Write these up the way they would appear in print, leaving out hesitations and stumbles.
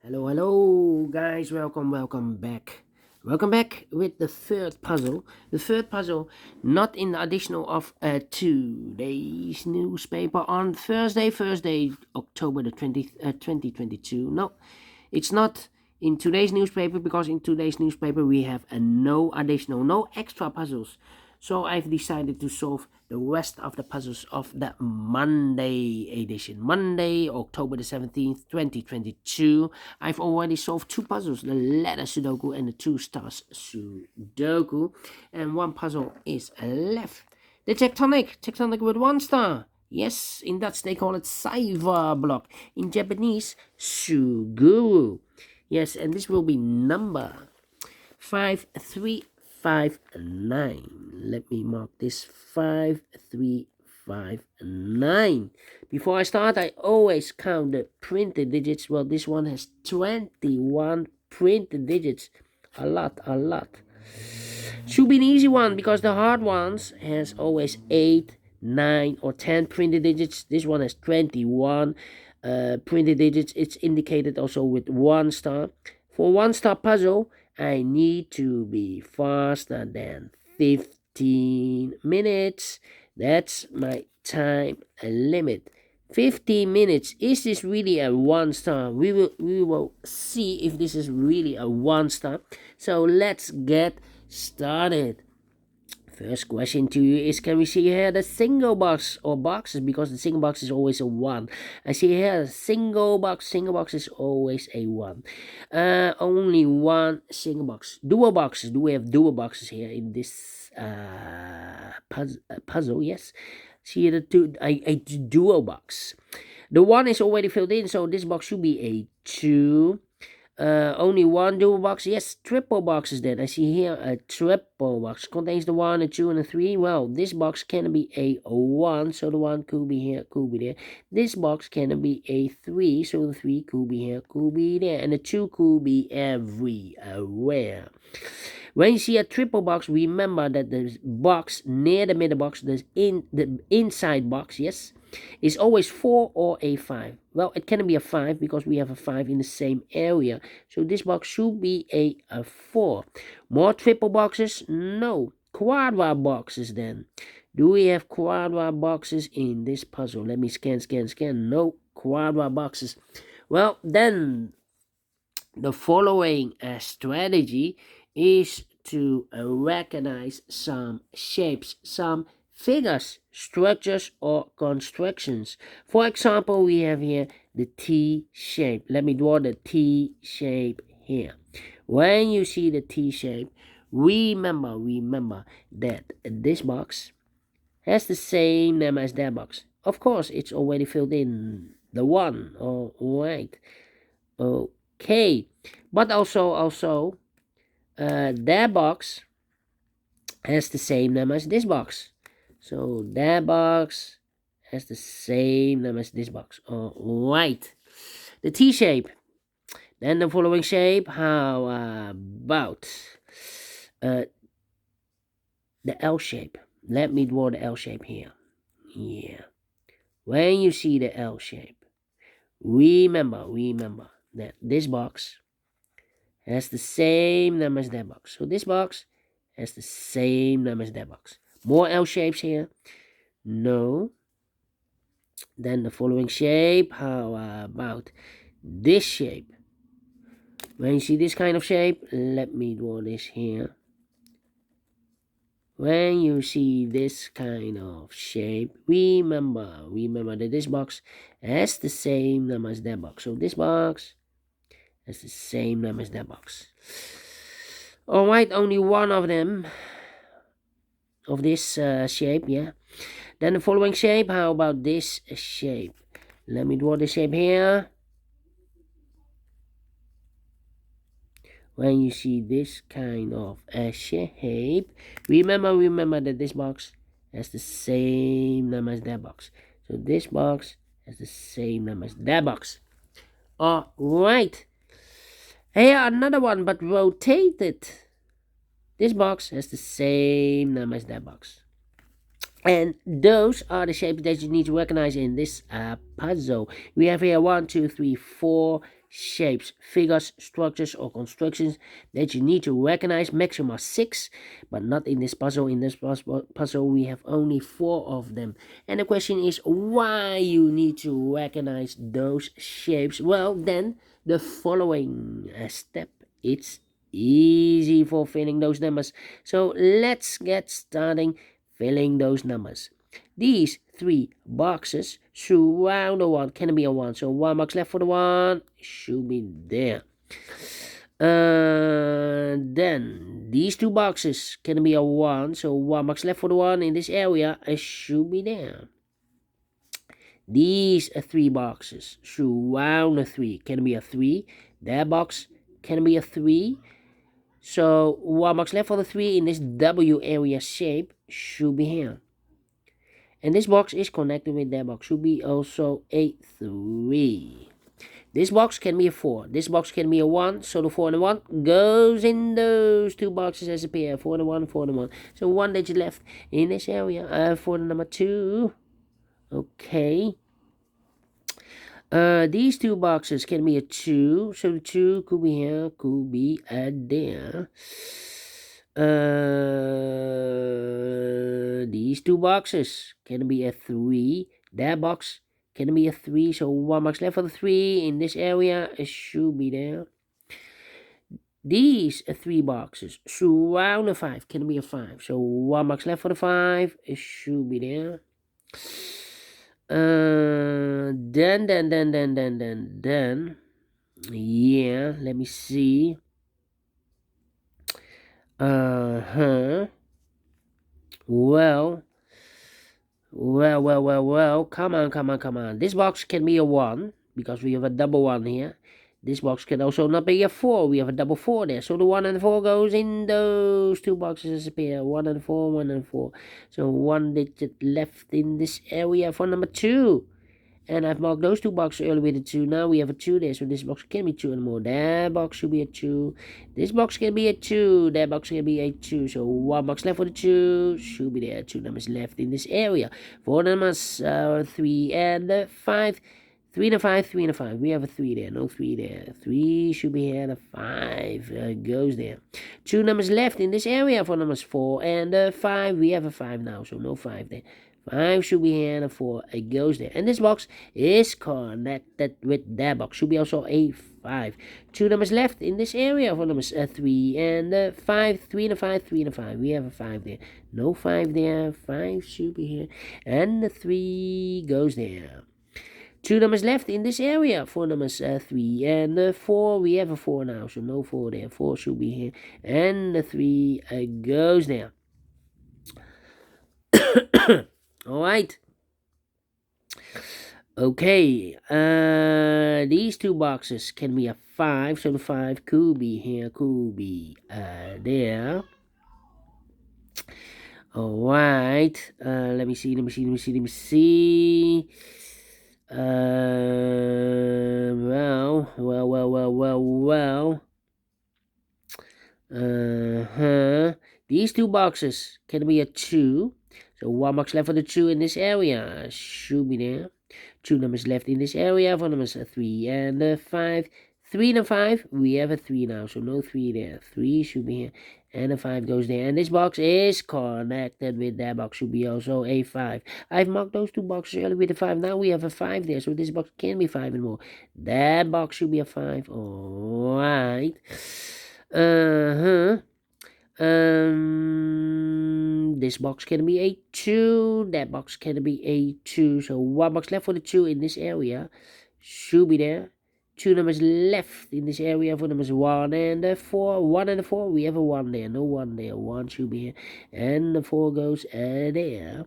Hello guys, welcome back. Welcome back with the third puzzle. The third puzzle, not in the additional of today's newspaper on Thursday, October the 20th, 2022. No, it's not in today's newspaper because in today's newspaper we have no additional, no extra puzzles. So I've decided to solve the rest of the puzzles of the Monday edition. Monday, October the 17th, 2022. I've already solved two puzzles, the letter Sudoku and the two stars Sudoku. And one puzzle is left. The Tectonic with one star. Yes, in Dutch they call it Cyber block. In Japanese, Suguru. Yes, and this will be number 5359. Let me mark this 5359. Before I start, I always count the printed digits. Well, this one has 21 printed digits. A lot. Should be an easy one because the hard ones has always 8, 9 or 10 printed digits. This one has 21 printed digits. It's indicated also with 1 star. For 1 star puzzle, I need to be faster than 15 minutes. That's my time limit. 15 minutes. Is this really a 1 star? We will see if this is really a 1 star. So let's get started. First question to you is, can we see here the single box or boxes? Because the single box is always a 1. I see here single box is always a 1. Only one single box. Dual boxes. Do we have dual boxes here in this puzzle? Yes. See the two, a dual box. The 1 is already filled in, so this box should be a 2. Only one dual box. Yes, triple boxes then. I see here a triple box contains the 1, a 2, and a 3. Well, this box can be a 1, so the 1 could be here, could be there. This box can be a 3, so the 3 could be here, could be there, and the 2 could be everywhere. When you see a triple box, remember that the box near the middle box, the inside box, yes, is always 4 or a 5. Well, it can be a 5 because we have a 5 in the same area. So this box should be a 4. More triple boxes? No. Quadra boxes then. Do we have quadra boxes in this puzzle? Let me scan. No quadra boxes. Well, then the following strategy is to recognize some shapes, some figures, structures, or constructions. For example, we have here the T shape. Let me draw the T shape here. When you see the T shape, remember that this box has the same name as that box. Of course, it's already filled in the 1. All right. Okay. But also, that box has the same name as this box. So that box has the same name as this box. Alright. The T shape. Then the following shape. How about the L shape? Let me draw the L shape here. Yeah. When you see the L shape, remember that this box has the same name as that box. So this box has the same name as that box. More L shapes here? No. Then the following shape. How about this shape? When you see this kind of shape, let me draw this here. When you see this kind of shape, remember that this box has the same name as that box. So this box has the same name as that box. Alright, only one of them of this shape, yeah. Then the following shape, how about this shape? Let me draw the shape here. When you see this kind of shape, remember that this box has the same name as that box. So this box has the same name as that box. Alright. Here another one, but rotated. This box has the same name as that box. And those are the shapes that you need to recognize in this puzzle. We have here 1, 2, 3, 4 shapes, figures, structures, or constructions that you need to recognize. Maximum 6, but not in this puzzle. In this puzzle, we have only 4 of them. And the question is why you need to recognize those shapes. Well, then the following step, it's easy for filling those numbers. So let's get starting filling those numbers. These 3 boxes surround the 1. Can it be a 1? So 1 box left for the 1. Should be there. Then these 2 boxes can be a 1. So 1 box left for the 1 in this area. It should be there. These 3 boxes surround a 3. Can be a 3. That box can be a 3. So 1 box left for the 3 in this W area shape should be here. And this box is connected with that box. Should be also a 3. This box can be a 4. This box can be a 1. So the 4 and the 1 goes in those 2 boxes as a pair. 4 and 1, 4 and 1. So 1 digit left in this area for the number 2. Okay. These 2 boxes can be a 2. So the 2 could be here, could be there. These 2 boxes can be a 3. That box can be a 3. So 1 box left for the 3 in this area. It should be there. These 3 boxes surround a 5. Can be a 5. So 1 box left for the 5. It should be there. Then. Yeah, let me see. Well. Come on. This box can be a 1 because we have a double 1 here. This box can also not be a 4. We have a double 4 there. So the 1 and 4 goes in those 2 boxes as a pair. 1 and 4, 1 and 4. So 1 digit left in this area for number 2. And I've marked those 2 boxes earlier with a 2. Now we have a 2 there. So this box can be 2 and more. That box should be a 2. This box can be a 2. That box can be a 2. So 1 box left for the 2. Should be there. 2 numbers left in this area. 4 numbers, 3 and 5. 3 and a 5, 3 and a 5. We have a 3 there. No 3 there. 3 should be here. The 5 goes there. 2 numbers left in this area for numbers 4 and 5. We have a 5 now. So no 5 there. 5 should be here, and 4 it goes there. And this box is connected with that box. Should be also a 5. 2 numbers left in this area for numbers 3 and 5. 3 and a 5, 3 and a 5. We have a 5 there. No 5 there. 5 should be here. And the 3 goes there. 2 numbers left in this area for numbers 3 and 4. We have a 4 now. So no 4 there. 4 should be here. And the 3 goes there. Alright. Okay. These 2 boxes can be a 5. So the 5 could be here, could be there. Alright. Let me see. These 2 boxes can be a 2. So 1 box left for the 2 in this area. Should be there. 2 numbers left in this area for numbers 3 and 5. 3 and a 5. We have a 3 now. So no 3 there. 3 should be here. And a 5 goes there. And this box is connected with that box. Should be also a 5. I've marked those 2 boxes earlier with a 5. Now we have a 5 there. So this box can be 5 and more. That box should be a 5. Alright. This box can be a 2. That box can be a 2. So 1 box left for the 2 in this area. Should be there. 2 numbers left in this area for numbers 1 and 4. 1 and 4. We have a 1 there. No 1 there. 1 should be here. And the 4 goes there.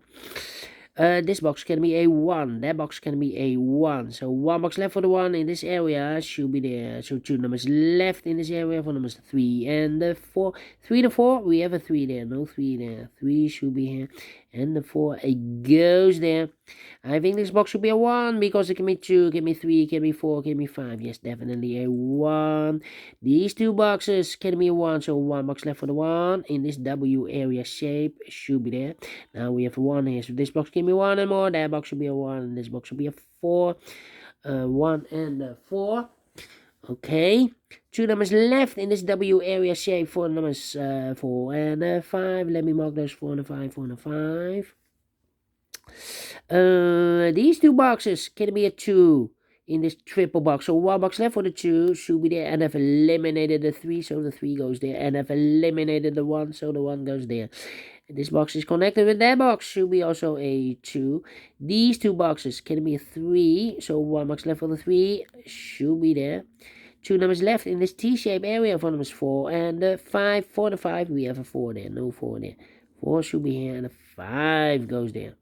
This box can be a 1. That box can be a 1. So 1 box left for the 1 in this area should be there. So 2 numbers left in this area for numbers 3 and 4. 3 to 4. We have a 3 there. No 3 there. 3 should be here. And the 4 it goes there. I think this box should be a 1 because it can be 2, can be 3, can be 4, can be 5. Yes, definitely a 1. These 2 boxes can be a 1. So 1 box left for the 1 in this W area shape should be there. Now we have a 1 here. So this box can be 1 and more. That box should be a 1. And this box should be a 4. 1 and 4. Okay, two numbers left in this W area shape for numbers 4 and 5. Let me mark those 4 and 5, 4 and 5. These two boxes can be a 2 in this triple box. So one box left for the 2 should be there, and I've eliminated the 3, so the 3 goes there, and I've eliminated the 1, so the 1 goes there. This box is connected with that box, should be also a 2. These two boxes can be a 3, so one box left for the 3 should be there. Two numbers left in this T-shaped area for numbers 4 and 5. For the 5, we have a 4 there, no 4 there. 4 should be here, and a 5 goes there.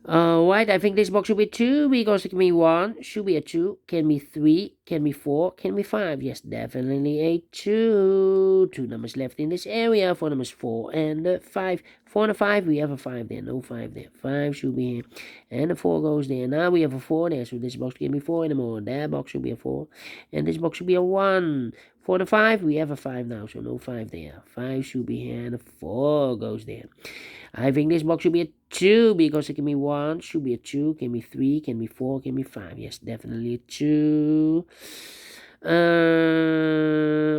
Right, I think this box should be 2 because it can be 1, should be a 2, can be 3, can be 4, can be 5. Yes, definitely a 2. Two numbers left in this area for numbers 4 and 5. 4 and a 5, we have a 5 there, no 5 there. 5 should be here, and the 4 goes there. Now we have a 4 there, so this box can be 4 anymore. That box should be a 4, and this box should be a 1. 4 and a 5, we have a 5 now, so no 5 there. 5 should be here, and a 4 goes there. I think this box should be a 2 because it can be 1, should be a 2, can be 3, can be 4, can be 5. Yes, definitely a 2.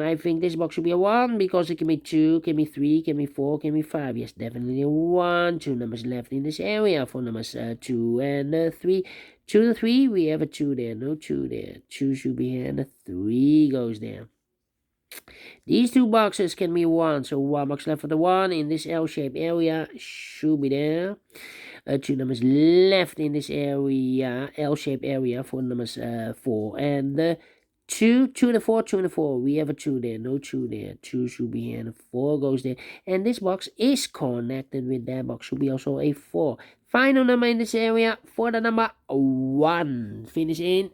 I think this box should be a 1 because it can be 2, can be 3, can be 4, can be 5. Yes, definitely a 1. Two numbers left in this area for numbers 2 and 3. 2 and 3, we have a 2 there, no 2 there. 2 should be here, and a 3 goes there. These two boxes can be 1, so 1 box left for the 1 in this L-shaped area should be there. Two numbers left in this area, L-shaped area for numbers 4 and 2. 2 and a 4, 2 and a 4. We have a 2 there, no 2 there. 2 should be here, and a 4 goes there. And this box is connected with that box, should be also a 4. Final number in this area for the number 1. Finish in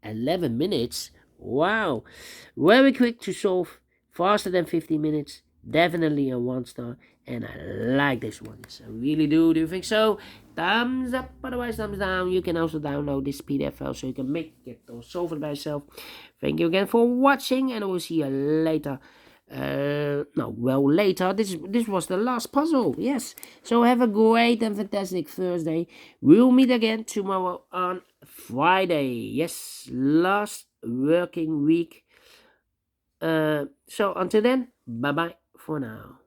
11 minutes. Wow, very quick to solve, faster than 15 minutes. Definitely a 1 star, and I like this one. Yes, I really do. Do you think so? Thumbs up, otherwise thumbs down. You can also download this PDF file so you can make it or solve it by yourself. Thank you again for watching, and I will see you later. Later. This was the last puzzle. Yes. So have a great and fantastic Thursday. We'll meet again tomorrow on Friday. Yes, last working week. So until then, bye bye for now.